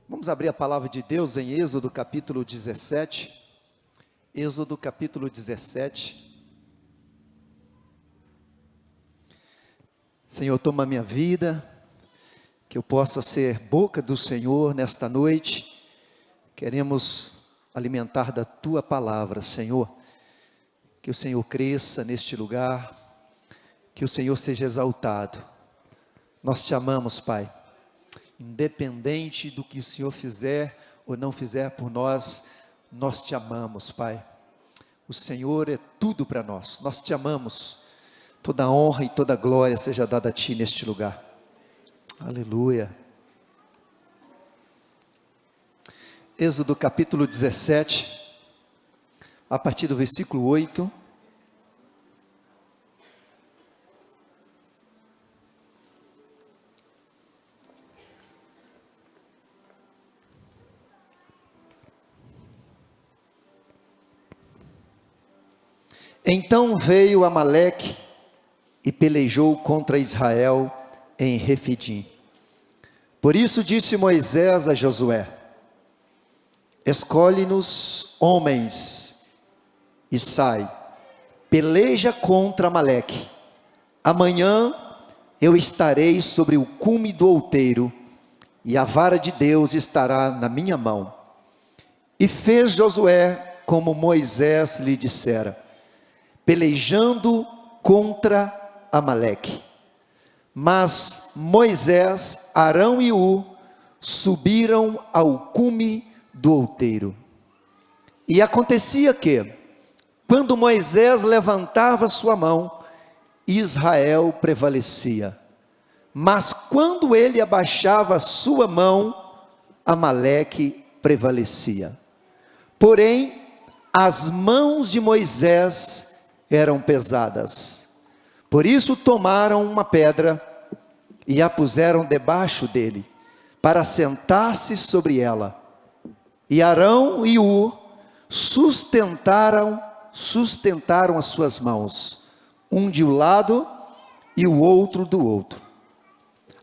Vamos abrir a palavra de Deus em Êxodo capítulo 17. Êxodo capítulo 17. Senhor, toma minha vida, que eu possa ser boca do Senhor nesta noite. Queremos alimentar da Tua palavra, Senhor. Que o Senhor cresça neste lugar, que o Senhor seja exaltado. Nós te amamos, Pai. Independente do que o Senhor fizer ou não fizer por nós, nós te amamos, Pai. O Senhor é tudo para nós, nós te amamos. Toda honra e toda glória seja dada a Ti neste lugar. Aleluia. Êxodo capítulo 17, a partir do versículo 8. Então veio Amaleque e pelejou contra Israel em Refidim. Por isso disse Moisés a Josué: escolhe-nos homens e sai, peleja contra Amaleque. Amanhã eu estarei sobre o cume do outeiro, e a vara de Deus estará na minha mão. E fez Josué como Moisés lhe dissera, pelejando contra Amaleque. Mas Moisés, Arão e Ur subiram ao cume do outeiro. E acontecia que, quando Moisés levantava sua mão, Israel prevalecia. Mas quando ele abaixava sua mão, Amaleque prevalecia. Porém, as mãos de Moisés eram pesadas. Por isso tomaram uma pedra e a puseram debaixo dele, para sentar-se sobre ela. E Arão e Ur sustentaram as suas mãos, um de um lado e o outro do outro.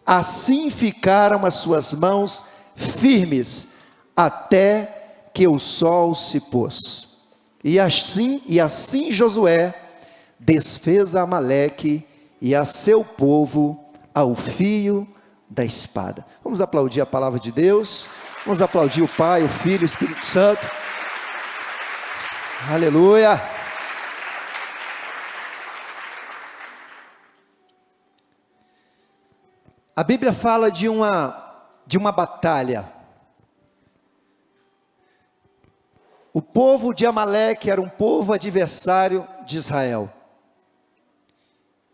Assim ficaram as suas mãos firmes, até que o sol se pôs. E assim Josué desfez a Amaleque e a seu povo ao fio da espada. Vamos aplaudir a palavra de Deus. Vamos aplaudir o Pai, o Filho e o Espírito Santo. Aleluia. A Bíblia fala de uma batalha. O povo de Amaleque era um povo adversário de Israel.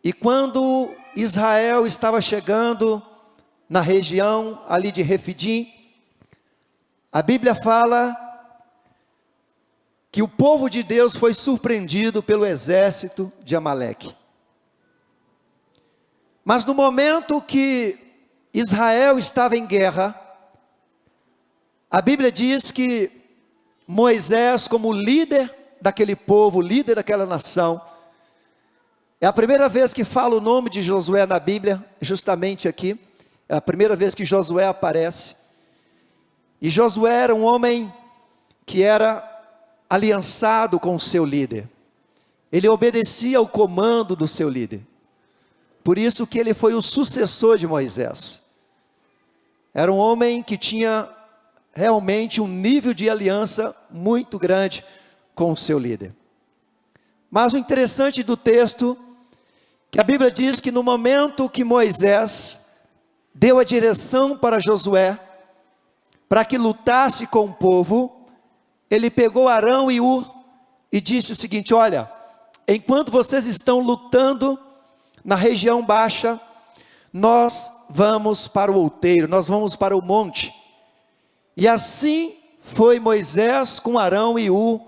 E quando Israel estava chegando na região ali de Refidim, a Bíblia fala que o povo de Deus foi surpreendido pelo exército de Amaleque. Mas no momento que Israel estava em guerra, a Bíblia diz que Moisés, como líder daquele povo, líder daquela nação, é a primeira vez que fala o nome de Josué na Bíblia, justamente aqui, é a primeira vez que Josué aparece. E Josué era um homem que era aliançado com o seu líder, ele obedecia ao comando do seu líder, por isso que ele foi o sucessor de Moisés. Era um homem que tinha realmente um nível de aliança muito grande com o seu líder. Mas o interessante do texto, que a Bíblia diz que no momento que Moisés deu a direção para Josué, para que lutasse com o povo, ele pegou Arão e Ur e disse o seguinte: olha, enquanto vocês estão lutando na região baixa, nós vamos para o outeiro, nós vamos para o monte. E assim foi Moisés com Arão e Ur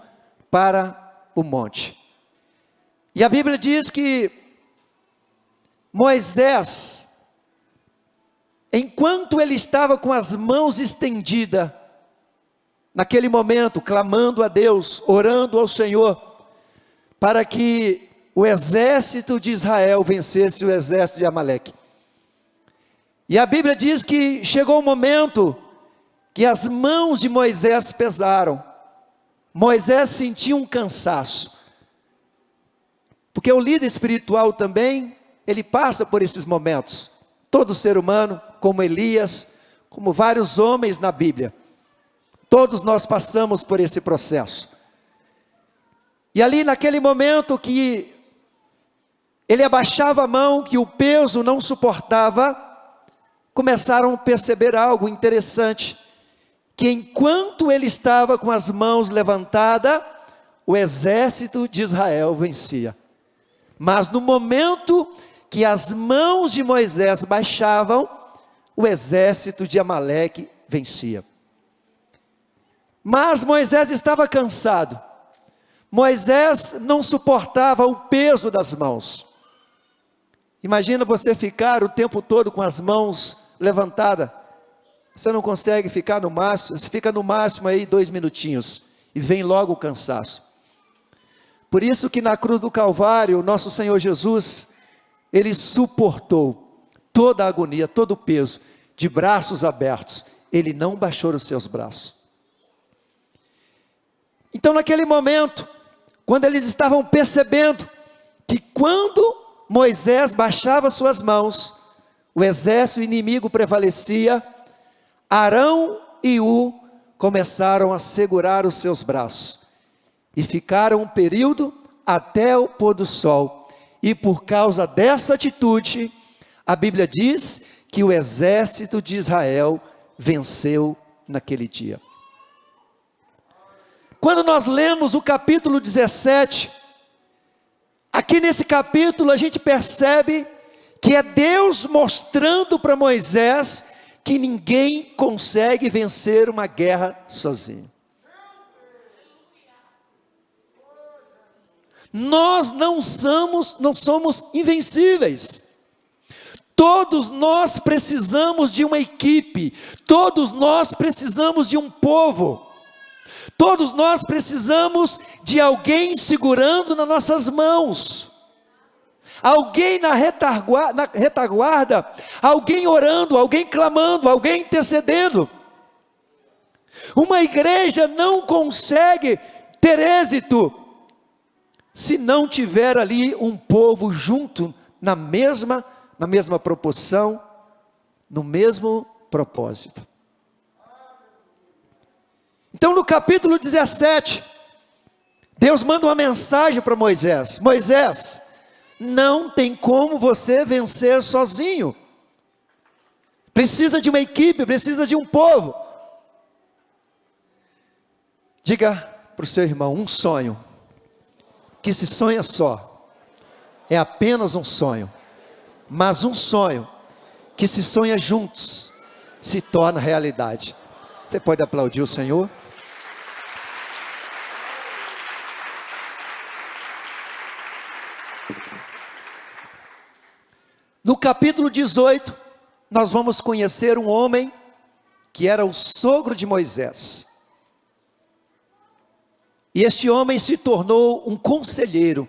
para o monte. E a Bíblia diz que Moisés, enquanto ele estava com as mãos estendidas, naquele momento, clamando a Deus, orando ao Senhor, para que o exército de Israel vencesse o exército de Amaleque. E a Bíblia diz que chegou o momento que as mãos de Moisés pesaram. Moisés sentiu um cansaço. Porque o líder espiritual também, ele passa por esses momentos. Todo ser humano, como Elias, como vários homens na Bíblia. Todos nós passamos por esse processo. E ali naquele momento que ele abaixava a mão, que o peso não suportava, começaram a perceber algo interessante, que enquanto ele estava com as mãos levantadas, o exército de Israel vencia. Mas no momento que as mãos de Moisés baixavam, o exército de Amaleque vencia. Mas Moisés estava cansado. Moisés não suportava o peso das mãos. Imagina você ficar o tempo todo com as mãos levantadas. Você não consegue ficar no máximo, você fica no máximo aí 2 minutinhos, e vem logo o cansaço. Por isso que na cruz do Calvário, nosso Senhor Jesus, Ele suportou toda a agonia, todo o peso, de braços abertos. Ele não baixou os seus braços. Então naquele momento, quando eles estavam percebendo que quando Moisés baixava suas mãos, o exército inimigo prevalecia, Arão e Ur começaram a segurar os seus braços, e ficaram um período até o pôr do sol, e por causa dessa atitude, a Bíblia diz que o exército de Israel venceu naquele dia. Quando nós lemos o capítulo 17, aqui nesse capítulo a gente percebe que é Deus mostrando para Moisés que ninguém consegue vencer uma guerra sozinho. Nós não somos invencíveis. Todos nós precisamos de uma equipe, todos nós precisamos de um povo. Todos nós precisamos de alguém segurando nas nossas mãos, alguém na retaguarda, alguém orando, alguém clamando, alguém intercedendo. Uma igreja não consegue ter êxito se não tiver ali um povo junto na mesma proporção, no mesmo propósito. Então no capítulo 17, Deus manda uma mensagem para Moisés: Moisés, não tem como você vencer sozinho, precisa de uma equipe, precisa de um povo. Diga para o seu irmão: um sonho que se sonha só é apenas um sonho, mas um sonho que se sonha juntos se torna realidade. Você pode aplaudir o Senhor? No capítulo 18, nós vamos conhecer um homem que era o sogro de Moisés. E este homem se tornou um conselheiro.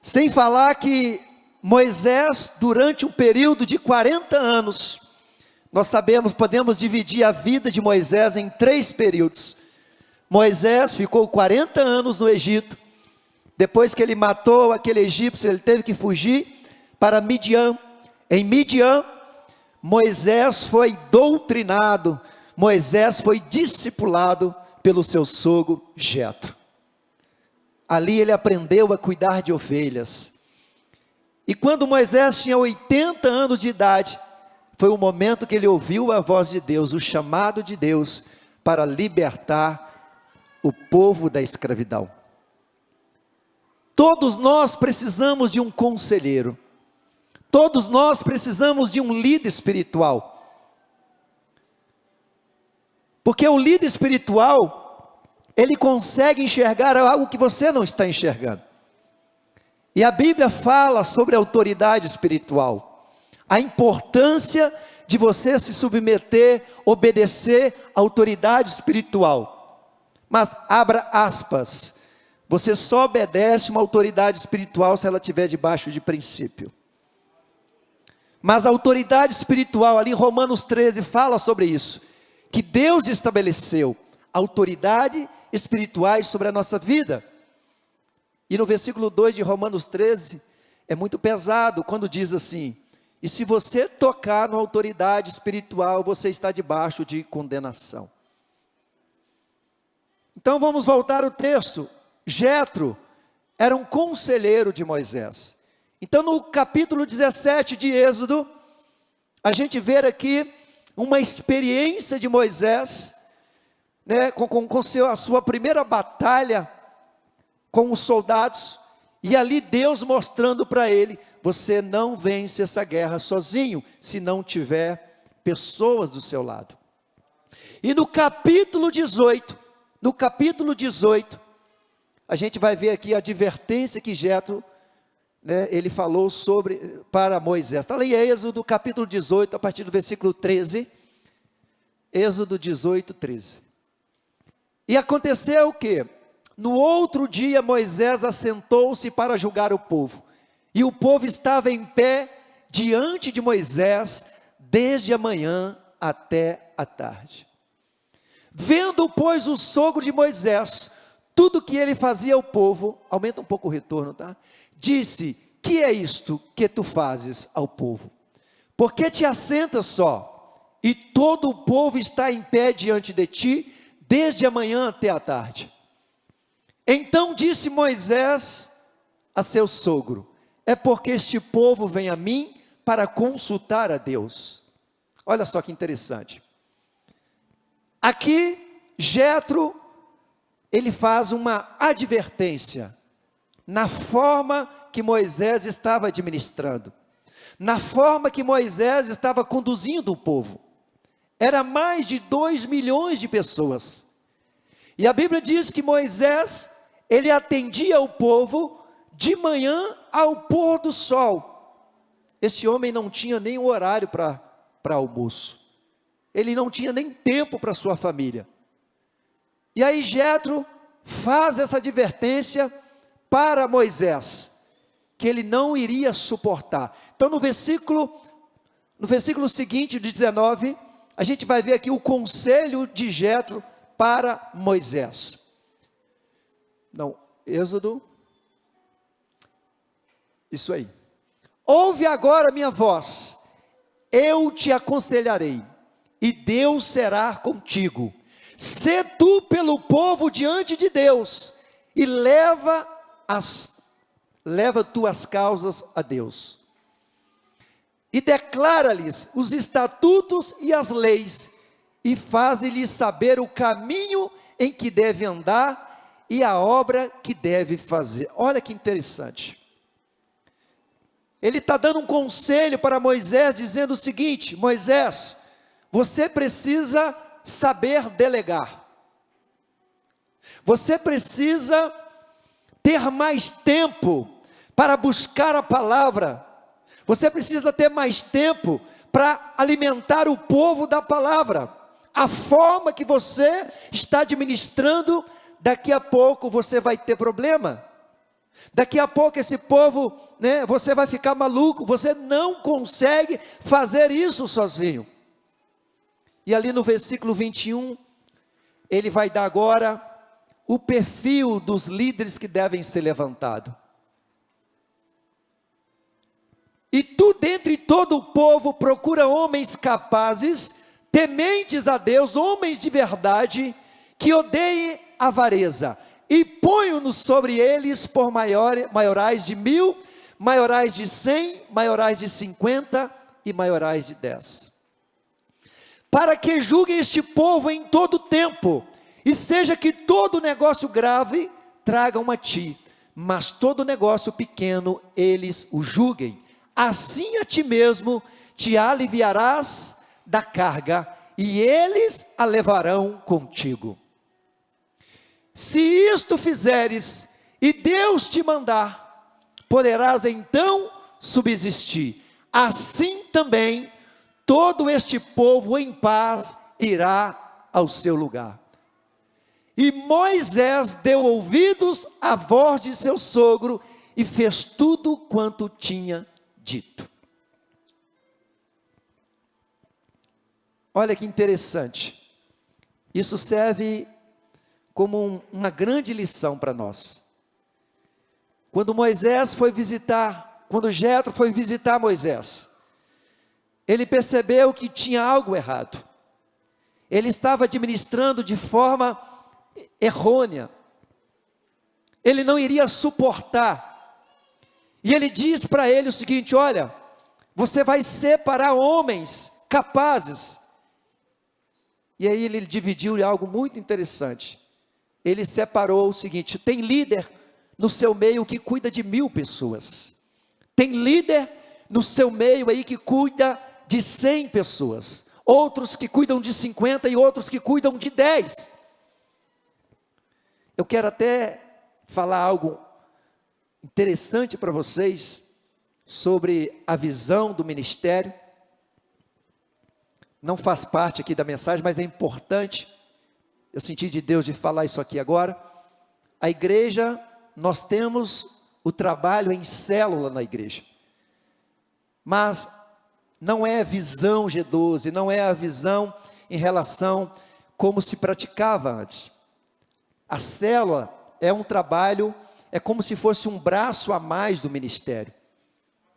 Sem falar que Moisés, durante um período de 40 anos, nós sabemos, podemos dividir a vida de Moisés em 3 períodos. Moisés ficou 40 anos no Egito. Depois que ele matou aquele egípcio, ele teve que fugir para Midian. Em Midian, Moisés foi doutrinado, Moisés foi discipulado pelo seu sogro Jetro. Ali ele aprendeu a cuidar de ovelhas. E quando Moisés tinha 80 anos de idade, foi o momento que ele ouviu a voz de Deus, o chamado de Deus para libertar o povo da escravidão. Todos nós precisamos de um conselheiro. Todos nós precisamos de um líder espiritual. Porque o líder espiritual, ele consegue enxergar algo que você não está enxergando. E a Bíblia fala sobre a autoridade espiritual. A importância de você se submeter, obedecer à autoridade espiritual. Mas, abra aspas, você só obedece uma autoridade espiritual se ela estiver debaixo de princípio. Mas a autoridade espiritual, ali em Romanos 13, fala sobre isso. que Deus estabeleceu, autoridade espirituais sobre a nossa vida. E no versículo 2 de Romanos 13, é muito pesado quando diz assim: e se você tocar na autoridade espiritual, você está debaixo de condenação. Então vamos voltar ao texto. Jetro era um conselheiro de Moisés. Então no capítulo 17 de Êxodo, a gente vê aqui uma experiência de Moisés, né, com a sua primeira batalha com os soldados, e ali Deus mostrando para ele: você não vence essa guerra sozinho, se não tiver pessoas do seu lado. E no capítulo 18, a gente vai ver aqui a advertência que Jetro, né, ele falou para Moisés. Está ali Êxodo capítulo 18, a partir do versículo 13, Êxodo 18, 13. E aconteceu o quê? No outro dia Moisés assentou-se para julgar o povo, e o povo estava em pé diante de Moisés, desde a manhã até a tarde. Vendo, pois, o sogro de Moisés, tudo que ele fazia ao povo, aumenta um pouco o retorno, tá? Disse: que é isto que tu fazes ao povo? Porque te assentas só, e todo o povo está em pé diante de ti, desde a manhã até a tarde. Então disse Moisés a seu sogro: é porque este povo vem a mim para consultar a Deus. Olha só que interessante. Aqui, Jetro, ele faz uma advertência na forma que Moisés estava administrando, na forma que Moisés estava conduzindo o povo. Era mais de 2 milhões de pessoas. E a Bíblia diz que Moisés, ele atendia o povo de manhã ao pôr do sol. Esse homem não tinha nem horário para almoço. Ele não tinha nem tempo para sua família. E aí Jetro faz essa advertência para Moisés, que ele não iria suportar. Então no versículo seguinte, de 19, a gente vai ver aqui o conselho de Jetro para Moisés. Não, Êxodo, isso aí. Ouve agora a minha voz, eu te aconselharei, e Deus será contigo. Sê tu pelo povo diante de Deus, e leva tuas causas a Deus. E declara-lhes os estatutos e as leis, e faze-lhes saber o caminho em que deve andar, e a obra que deve fazer. Olha que interessante. Ele está dando um conselho para Moisés, dizendo o seguinte: Moisés, você precisa saber delegar. Você precisa ter mais tempo para buscar a palavra. Você precisa ter mais tempo para alimentar o povo da palavra. A forma que você está administrando, daqui a pouco você vai ter problema. Daqui a pouco esse povo, né, você vai ficar maluco. Você não consegue fazer isso sozinho. E ali no versículo 21, ele vai dar agora o perfil dos líderes que devem ser levantados. E tu, dentre todo o povo, procura homens capazes, tementes a Deus, homens de verdade, que odeiem a avareza, e ponho-nos sobre eles por maiorais de 1000, maiorais de 100, maiorais de 50 e maiorais de 10. Para que julguem este povo em todo tempo, e seja que todo negócio grave tragam a ti, mas todo negócio pequeno eles o julguem. Assim a ti mesmo te aliviarás da carga, e eles a levarão contigo. Se isto fizeres, e Deus te mandar, poderás então subsistir. Assim também todo este povo em paz irá ao seu lugar. E Moisés deu ouvidos à voz de seu sogro, e fez tudo quanto tinha dito. Olha que interessante. Isso serve como uma grande lição para nós. Quando Jetro foi visitar Moisés, ele percebeu que tinha algo errado. Ele estava administrando de forma errônea. Ele não iria suportar. E ele diz para ele o seguinte: olha, você vai separar homens capazes. E aí ele dividiu algo muito interessante. Ele separou o seguinte: tem líder no seu meio que cuida de 1000 pessoas. Tem líder no seu meio aí que cuida de 100 pessoas. Outros que cuidam de 50 e outros que cuidam de 10. Eu quero até falar algo interessante para vocês sobre a visão do ministério. Não faz parte aqui da mensagem, mas é importante. Eu senti de Deus de falar isso aqui agora. A igreja, nós temos o trabalho em célula na igreja. Mas não é a visão G12, não é a visão em relação como se praticava antes. A célula é um trabalho, é como se fosse um braço a mais do ministério.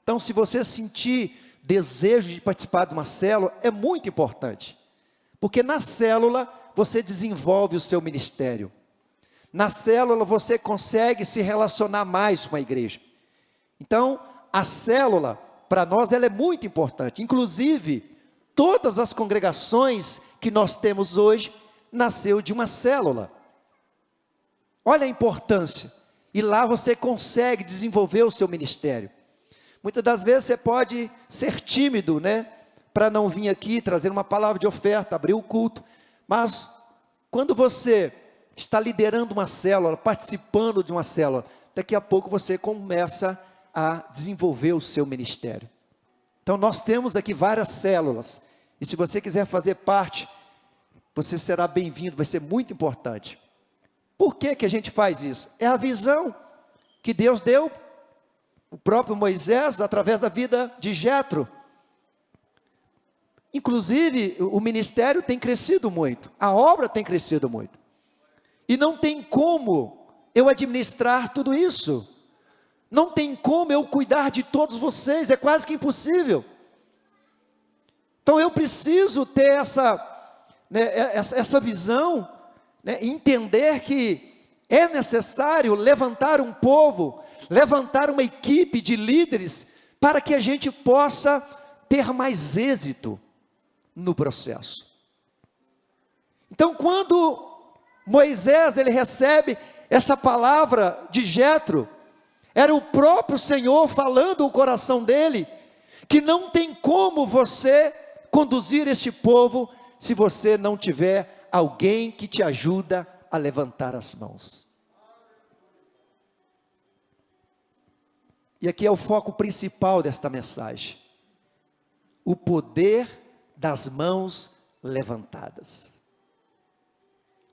Então, se você sentir desejo de participar de uma célula, é muito importante. Porque na célula, você desenvolve o seu ministério. Na célula, você consegue se relacionar mais com a igreja. Então, a célula, para nós, ela é muito importante. Inclusive, todas as congregações que nós temos hoje, nasceu de uma célula. Olha a importância. E lá você consegue desenvolver o seu ministério. Muitas das vezes você pode ser tímido, né? Para não vir aqui trazer uma palavra de oferta, abrir o culto. Mas, quando você está liderando uma célula, participando de uma célula, daqui a pouco você começa a desenvolver o seu ministério. Então nós temos aqui várias células, e se você quiser fazer parte, você será bem-vindo, vai ser muito importante. Por que que a gente faz isso? É a visão que Deus deu, o próprio Moisés, através da vida de Jetro. Inclusive, o ministério tem crescido muito, a obra tem crescido muito, e não tem como eu administrar tudo isso. Não tem como eu cuidar de todos vocês, é quase que impossível. Então eu preciso ter essa visão, né, entender que é necessário levantar um povo, levantar uma equipe de líderes, para que a gente possa ter mais êxito no processo. Então, quando Moisés ele recebe essa palavra de Jetro, era o próprio Senhor falando o coração dele, que não tem como você conduzir este povo, se você não tiver alguém que te ajuda a levantar as mãos. E aqui é o foco principal desta mensagem: o poder das mãos levantadas.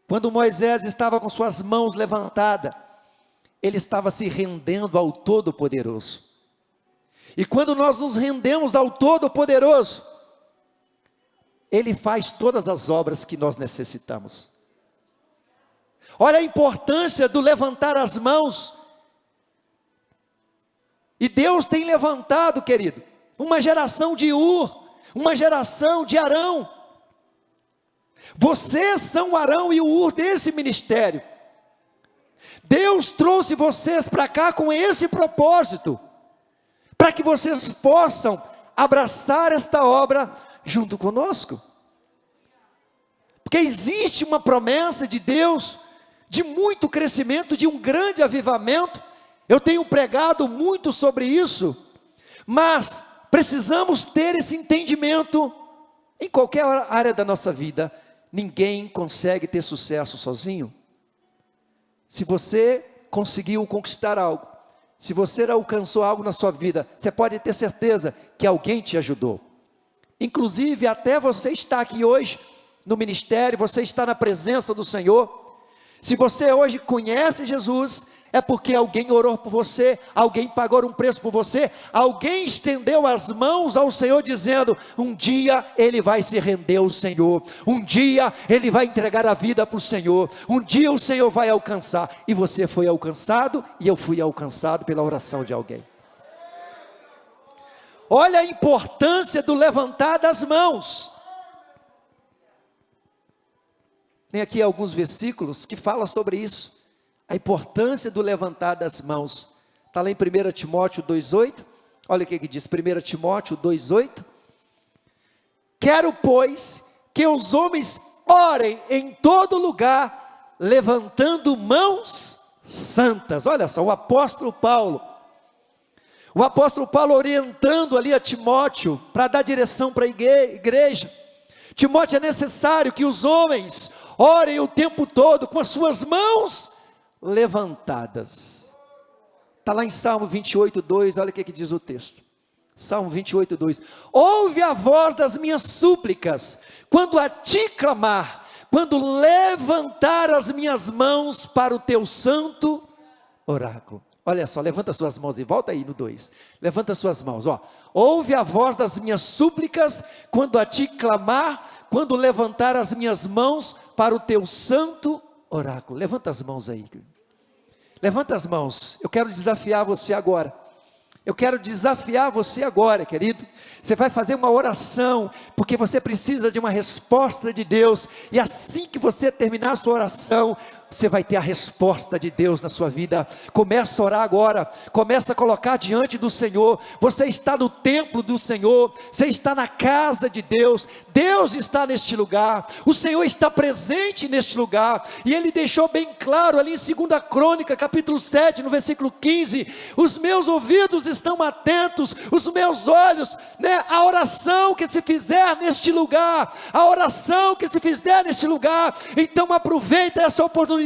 Quando Moisés estava com suas mãos levantadas, ele estava se rendendo ao Todo-Poderoso. E quando nós nos rendemos ao Todo-Poderoso, Ele faz todas as obras que nós necessitamos. Olha a importância do levantar as mãos. E Deus tem levantado, querido, uma geração de Ur, uma geração de Arão. Vocês são o Arão e o Ur desse ministério. Deus trouxe vocês para cá com esse propósito, para que vocês possam abraçar esta obra junto conosco. Porque existe uma promessa de Deus, de muito crescimento, de um grande avivamento. Eu tenho pregado muito sobre isso, mas precisamos ter esse entendimento. Em qualquer área da nossa vida, ninguém consegue ter sucesso sozinho. Se você conseguiu conquistar algo, se você alcançou algo na sua vida, você pode ter certeza que alguém te ajudou. Inclusive, até você está aqui hoje no ministério, você está na presença do Senhor, Se você hoje conhece Jesus, é porque alguém orou por você, alguém pagou um preço por você, alguém estendeu as mãos ao Senhor dizendo, um dia ele vai se render ao Senhor, um dia ele vai entregar a vida para o Senhor, um dia o Senhor vai alcançar, e você foi alcançado, e eu fui alcançado pela oração de alguém. Olha a importância do levantar das mãos. Tem aqui alguns versículos que falam sobre isso. A importância do levantar das mãos. Está lá em 1 Timóteo 2,8. Olha o que diz 1 Timóteo 2,8. Quero, pois, que os homens orem em todo lugar, levantando mãos santas. Olha só, o apóstolo Paulo orientando ali a Timóteo, para dar direção para a igreja. Timóteo, é necessário que os homens orem o tempo todo com as suas mãos levantadas. Está lá em Salmo 28:2, olha o que diz o texto. Salmo 28:2. Ouve a voz das minhas súplicas, quando a ti clamar, quando levantar as minhas mãos para o teu santo oráculo. Olha só, levanta suas mãos e volta aí no 2. Levanta suas mãos, ó. Ouve a voz das minhas súplicas, quando a ti clamar, quando levantar as minhas mãos para o teu santo oráculo. Levanta as mãos aí. Levanta as mãos. Eu quero desafiar você agora. Querido. Você vai fazer uma oração, porque você precisa de uma resposta de Deus. E assim que você terminar a sua oração, você vai ter a resposta de Deus na sua vida. Começa a orar agora, começa a colocar diante do Senhor. Você está no templo do Senhor, você está na casa de Deus, Deus está neste lugar, o Senhor está presente neste lugar, e Ele deixou bem claro ali em 2 Crônica, capítulo 7, no versículo 15, os meus ouvidos estão atentos, os meus olhos, a oração que se fizer neste lugar, então aproveita essa oportunidade.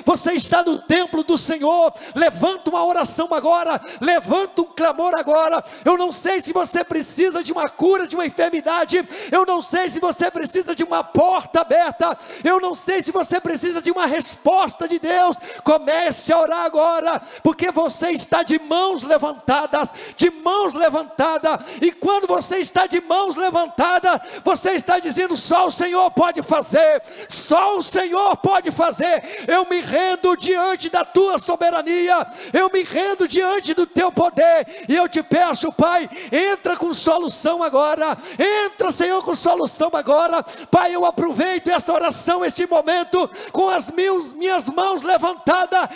Você está no templo do Senhor, levanta uma oração agora, levanta um clamor agora. Eu não sei se você precisa de uma cura de uma enfermidade, eu não sei se você precisa de uma porta aberta, eu não sei se você precisa de uma resposta de Deus. Comece a orar agora, porque você está de mãos levantadas, e quando você está de mãos levantadas, você está dizendo, só o Senhor pode fazer, eu me rendo diante da tua soberania, eu me rendo diante do teu poder, e eu te peço, Pai, entra com solução agora, Senhor, com solução agora. Pai, eu aproveito esta oração, este momento, com as minhas mãos levantadas,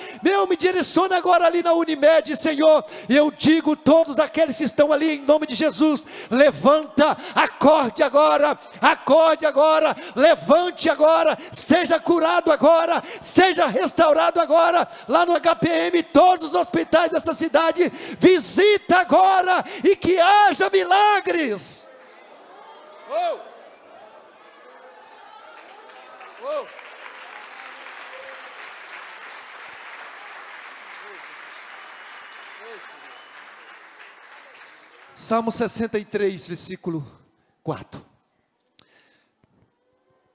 me direciona agora ali na Unimed, Senhor, e eu digo, todos aqueles que estão ali, em nome de Jesus, levanta, acorde agora, levante agora, seja curado agora, seja restaurado agora, lá no HPM, todos os hospitais dessa cidade, visita agora, e que haja milagres. Salmo 63, versículo 4.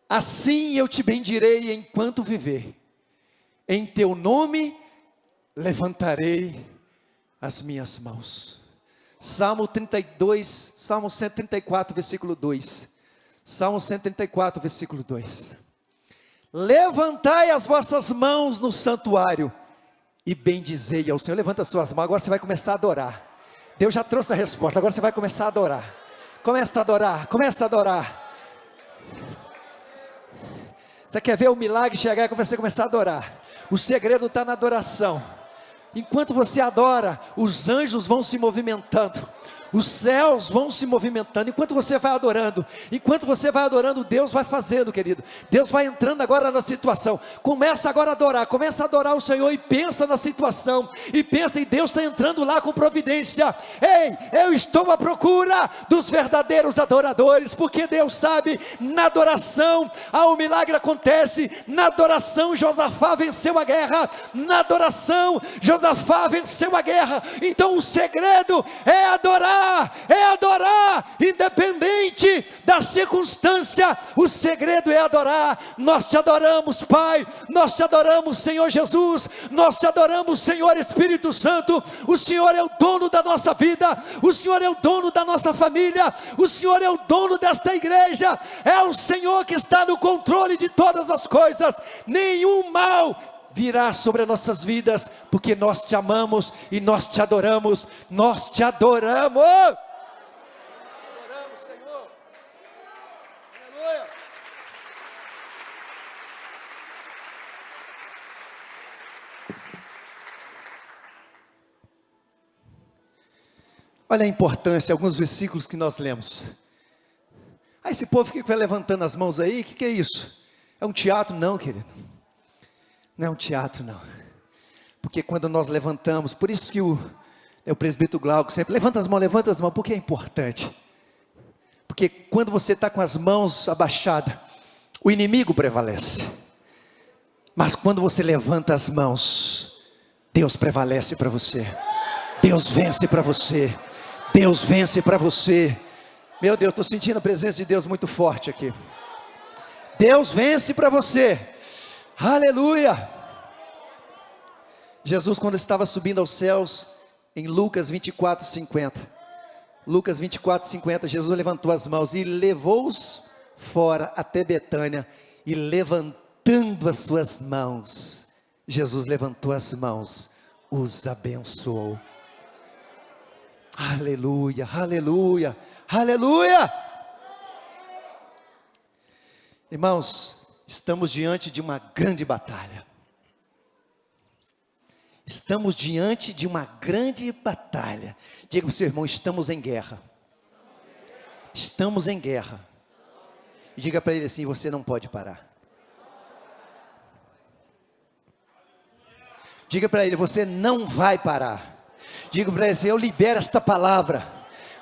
Assim eu te bendirei enquanto viver, em teu nome levantarei as minhas mãos. Salmo 32, Salmo 134, versículo 2. Salmo 134, versículo 2. Levantai as vossas mãos no santuário e bendizei ao Senhor. Levanta as suas mãos, agora você vai começar a adorar. Deus já trouxe a resposta, agora você vai começar a adorar. Começa a adorar. Você quer ver o milagre chegar quando você começar a adorar? O segredo está na adoração. Enquanto você adora, os anjos vão se movimentando, os céus vão se movimentando, enquanto você vai adorando, Deus vai fazendo, querido, Deus vai entrando agora na situação. Começa agora a adorar o Senhor, e pensa na situação, e Deus está entrando lá com providência. Ei, eu estou à procura dos verdadeiros adoradores, porque Deus sabe, na adoração, o milagre acontece. Na adoração Josafá venceu a guerra, então o segredo é adorar independente da circunstância, o segredo é adorar. Nós te adoramos, Pai, nós te adoramos, Senhor Jesus, nós te adoramos, Senhor Espírito Santo. O Senhor é o dono da nossa vida, o Senhor é o dono da nossa família, o Senhor é o dono desta igreja, é o Senhor que está no controle de todas as coisas. Nenhum mal virá sobre as nossas vidas, porque nós te amamos e nós te adoramos. Nós te adoramos. Adoramos, Senhor. Aleluia. Olha a importância, alguns versículos que nós lemos. Esse povo que vai levantando as mãos aí, o que é isso? É um teatro? Não, querido. Não é um teatro, não. Porque quando nós levantamos, por isso que o presbítero Glauco sempre levanta as mãos, porque é importante. Porque quando você está com as mãos abaixadas, o inimigo prevalece. Mas quando você levanta as mãos, Deus prevalece para você. Deus vence para você. Deus vence para você. Meu Deus, estou sentindo a presença de Deus muito forte aqui. Deus vence para você. Aleluia. Jesus, quando estava subindo aos céus, em Lucas 24:50, Lucas 24:50, Jesus levantou as mãos e levou-os fora até Betânia, e levantando as suas mãos, Jesus levantou as mãos, os abençoou. Aleluia, aleluia, aleluia. Irmãos, estamos diante de uma grande batalha. Estamos diante de uma grande batalha. Diga para o seu irmão, estamos em guerra. Estamos em guerra. E diga para ele assim, você não pode parar. Diga para ele, você não vai parar. Diga para ele assim, eu libero esta palavra.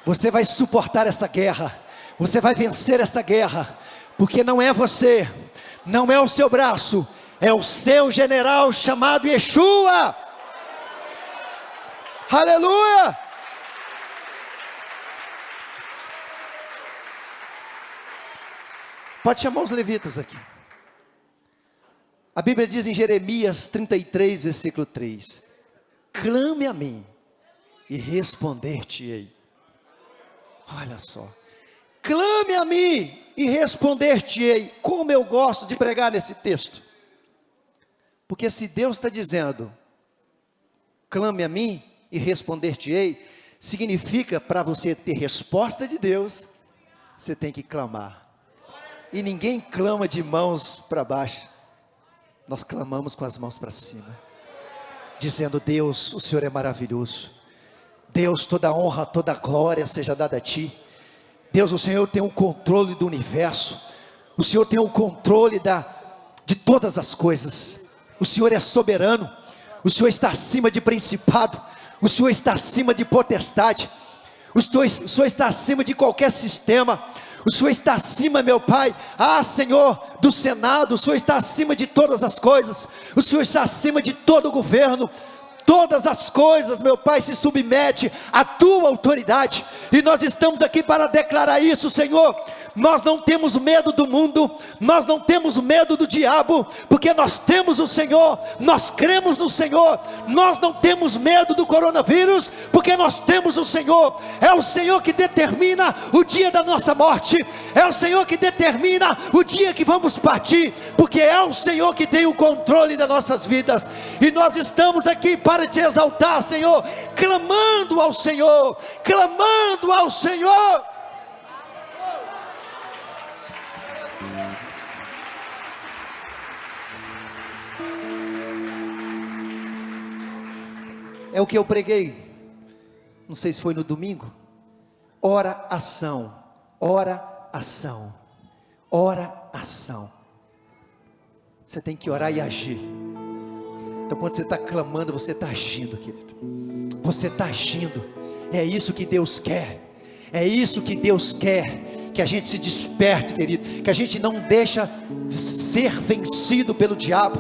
Você vai suportar essa guerra. Você vai vencer essa guerra. Porque não é você, não é o seu braço, é o seu general chamado Yeshua. Aleluia. Pode chamar os levitas aqui. A Bíblia diz em Jeremias 33, versículo 3: clame a mim e responder-te-ei. Olha só, clame a mim e responder-te-ei. Como eu gosto de pregar nesse texto, porque se Deus está dizendo, clame a mim e responder-te-ei, significa para você ter resposta de Deus, você tem que clamar. E ninguém clama de mãos para baixo, nós clamamos com as mãos para cima, dizendo, Deus, o Senhor é maravilhoso. Deus, toda honra, toda glória seja dada a Ti. Deus, o Senhor tem o controle do universo. O Senhor tem o controle de todas as coisas. O Senhor é soberano. O Senhor está acima de principado. O Senhor está acima de potestade. O Senhor está acima de qualquer sistema. O Senhor está acima, meu Pai, Senhor, do Senado. O Senhor está acima de todas as coisas. O Senhor está acima de todo o governo. Todas as coisas, meu Pai, se submete à Tua autoridade, e nós estamos aqui para declarar isso, Senhor. Nós não temos medo do mundo, nós não temos medo do diabo, porque nós temos o Senhor, nós cremos no Senhor. Nós não temos medo do coronavírus, porque nós temos o Senhor. É o Senhor que determina o dia da nossa morte, é o Senhor que determina o dia que vamos partir, porque é o Senhor que tem o controle das nossas vidas, e nós estamos aqui para te exaltar, Senhor, clamando ao Senhor, clamando ao Senhor. É o que eu preguei, não sei se foi no domingo. Ora, ação, ora, ação, ora, ação. Você tem que orar e agir. Então quando você está clamando, você está agindo, querido. Você está agindo. É isso que Deus quer. É isso que Deus quer. Que a gente se desperte, querido. Que a gente não deixa ser vencido pelo diabo.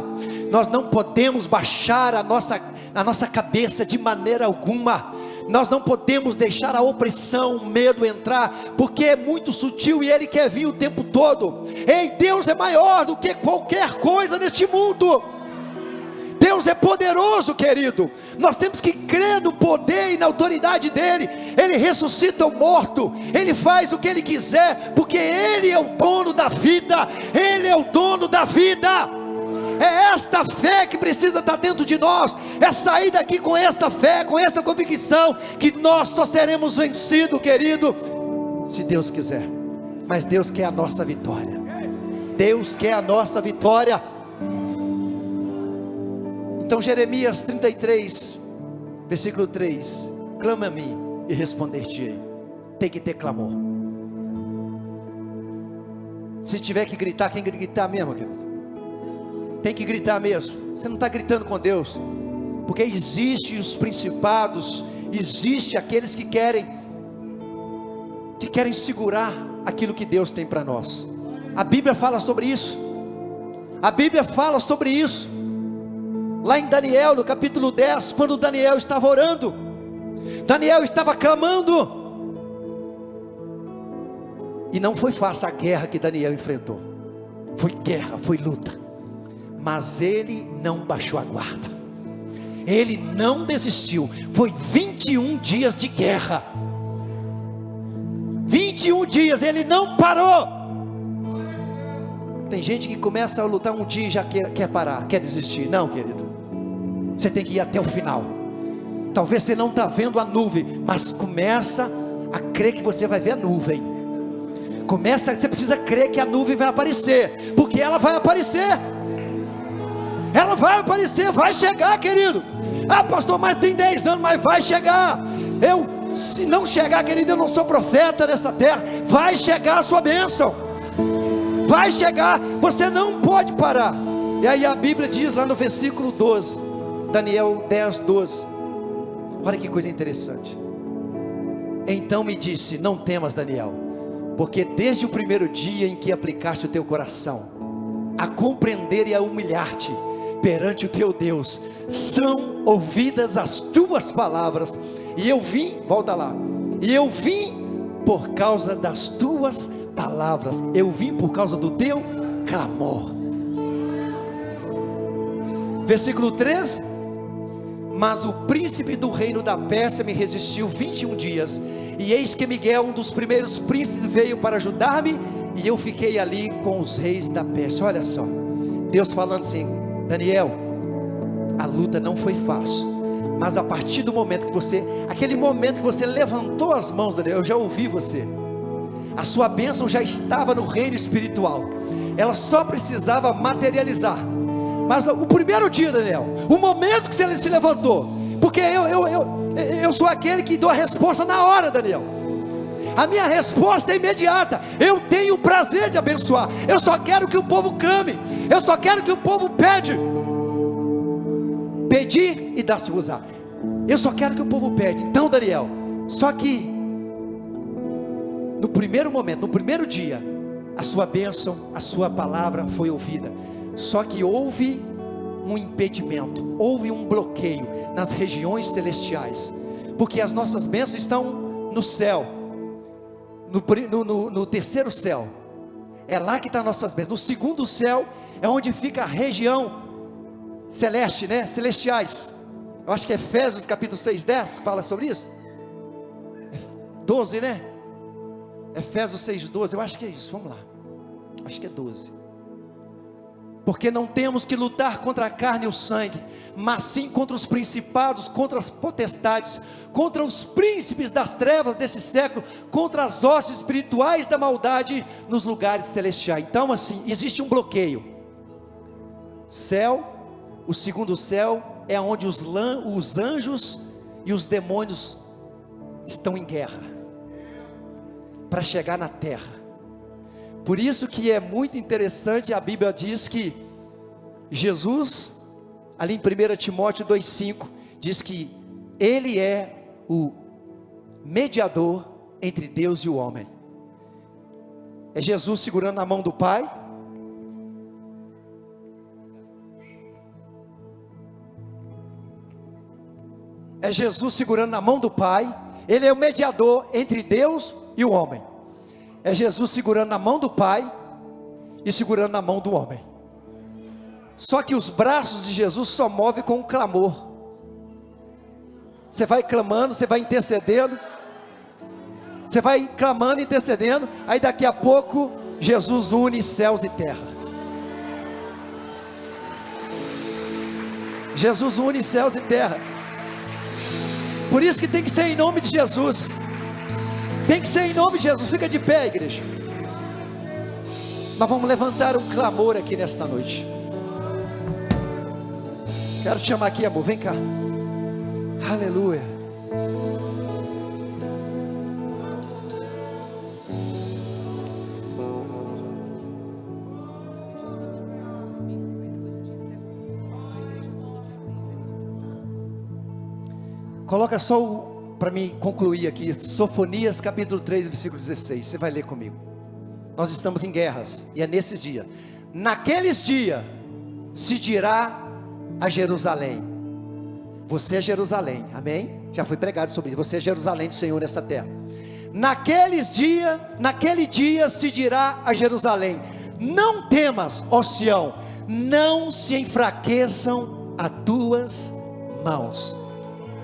Nós não podemos baixar a nossa cabeça de maneira alguma. Nós não podemos deixar a opressão, o medo entrar, porque é muito sutil e ele quer vir o tempo todo. Ei, Deus é maior do que qualquer coisa neste mundo. Deus é poderoso, querido. Nós temos que crer no poder e na autoridade dele. Ele ressuscita o morto, ele faz o que ele quiser, porque ele é o dono da vida. Ele é o dono da vida. É esta fé que precisa estar dentro de nós, é sair daqui com esta fé, com esta convicção, que nós só seremos vencidos, querido, se Deus quiser. Mas Deus quer a nossa vitória. Deus quer a nossa vitória. Então Jeremias 33, versículo 3, clama a mim e responder-te-ei. Tem que ter clamor. Se tiver que gritar, quem gritar mesmo, querido? Tem que gritar mesmo. Você não está gritando com Deus, porque existe os principados, existe aqueles que querem segurar aquilo que Deus tem para nós. A Bíblia fala sobre isso. A Bíblia fala sobre isso. Lá em Daniel, no capítulo 10, quando Daniel estava orando, Daniel estava clamando, e não foi fácil a guerra que Daniel enfrentou. Foi guerra, foi luta. Mas ele não baixou a guarda, ele não desistiu. Foi 21 dias de guerra, 21 dias, ele não parou. Tem gente que começa a lutar um dia e já quer parar, quer desistir. Não, querido, você tem que ir até o final. Talvez você não está vendo a nuvem, mas começa a crer que você vai ver a nuvem. Você precisa crer que a nuvem vai aparecer, porque ela vai aparecer. Ela vai aparecer, vai chegar, querido. Ah, pastor, mas tem 10 anos, mas vai chegar. Se não chegar, querido, eu não sou profeta nessa terra. Vai chegar a sua bênção, vai chegar, você não pode parar. E aí a Bíblia diz lá no versículo 12, Daniel 10, 12. Olha que coisa interessante. Então me disse: não temas, Daniel, porque desde o primeiro dia em que aplicaste o teu coração a compreender e a humilhar-te perante o teu Deus, são ouvidas as tuas palavras, e eu vim, volta lá, e eu vim por causa das tuas palavras, eu vim por causa do teu clamor. Versículo 13: mas o príncipe do reino da Pérsia me resistiu 21 dias, e eis que Miguel, um dos primeiros príncipes, veio para ajudar-me, e eu fiquei ali com os reis da Pérsia. Olha só, Deus falando assim: Daniel, a luta não foi fácil, mas a partir do momento que aquele momento que você levantou as mãos, Daniel, eu já ouvi você, a sua bênção já estava no reino espiritual, ela só precisava materializar. Mas o primeiro dia, Daniel, o momento que você se levantou, porque eu sou aquele que dou a resposta na hora, Daniel. A minha resposta é imediata. Eu tenho o prazer de abençoar. Eu só quero que o povo clame. Eu só quero que o povo pede. Pedir e dar-se-vos-á. Eu só quero que o povo pede. Então, Daniel, só que no primeiro momento, no primeiro dia, a sua bênção, a sua palavra foi ouvida. Só que houve um impedimento, houve um bloqueio nas regiões celestiais, porque as nossas bênçãos estão no céu, no terceiro céu, é lá que estão nossas bênçãos. No segundo céu é onde fica a região celeste, né? Celestiais. Eu acho que é Efésios capítulo 6, 10 fala sobre isso. 12, né? Efésios 6, 12, eu acho que é isso, vamos lá, acho que é 12. Porque não temos que lutar contra a carne e o sangue, mas sim contra os principados, contra as potestades, contra os príncipes das trevas desse século, contra as hostes espirituais da maldade nos lugares celestiais. Então assim, existe um bloqueio. Céu, o segundo céu é onde os anjos e os demônios estão em guerra, para chegar na terra. Por isso que é muito interessante, a Bíblia diz que Jesus, ali em 1 Timóteo 2,5, diz que Ele é o mediador entre Deus e o homem. É Jesus segurando na mão do Pai. é Jesus segurando na mão do Pai. Ele é o mediador entre Deus e o homem. É Jesus segurando na mão do Pai e segurando na mão do homem. Só que os braços de Jesus só movem com o clamor. Você vai clamando, você vai intercedendo. Você vai clamando, intercedendo. Aí daqui a pouco, Jesus une céus e terra. Jesus une céus e terra. Por isso que tem que ser em nome de Jesus. Tem que ser em nome de Jesus. Fica de pé, igreja. Nós vamos levantar um clamor aqui nesta noite. Quero te chamar aqui, amor, vem cá. Aleluia. Coloca só para mim concluir aqui, Sofonias capítulo 3, versículo 16, você vai ler comigo. Nós estamos em guerras, e é nesses dias. Naqueles dias, se dirá a Jerusalém, você é Jerusalém, amém? Já foi pregado sobre isso, você é Jerusalém do Senhor nessa terra. Naquele dia se dirá a Jerusalém, não temas, ó Sião, não se enfraqueçam as tuas mãos.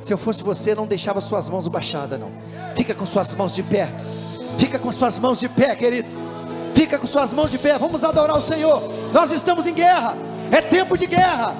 Se eu fosse você, não deixava suas mãos baixadas, não. Fica com suas mãos de pé. Fica com suas mãos de pé, querido. Fica com suas mãos de pé. Vamos adorar o Senhor. Nós estamos em guerra. É tempo de guerra.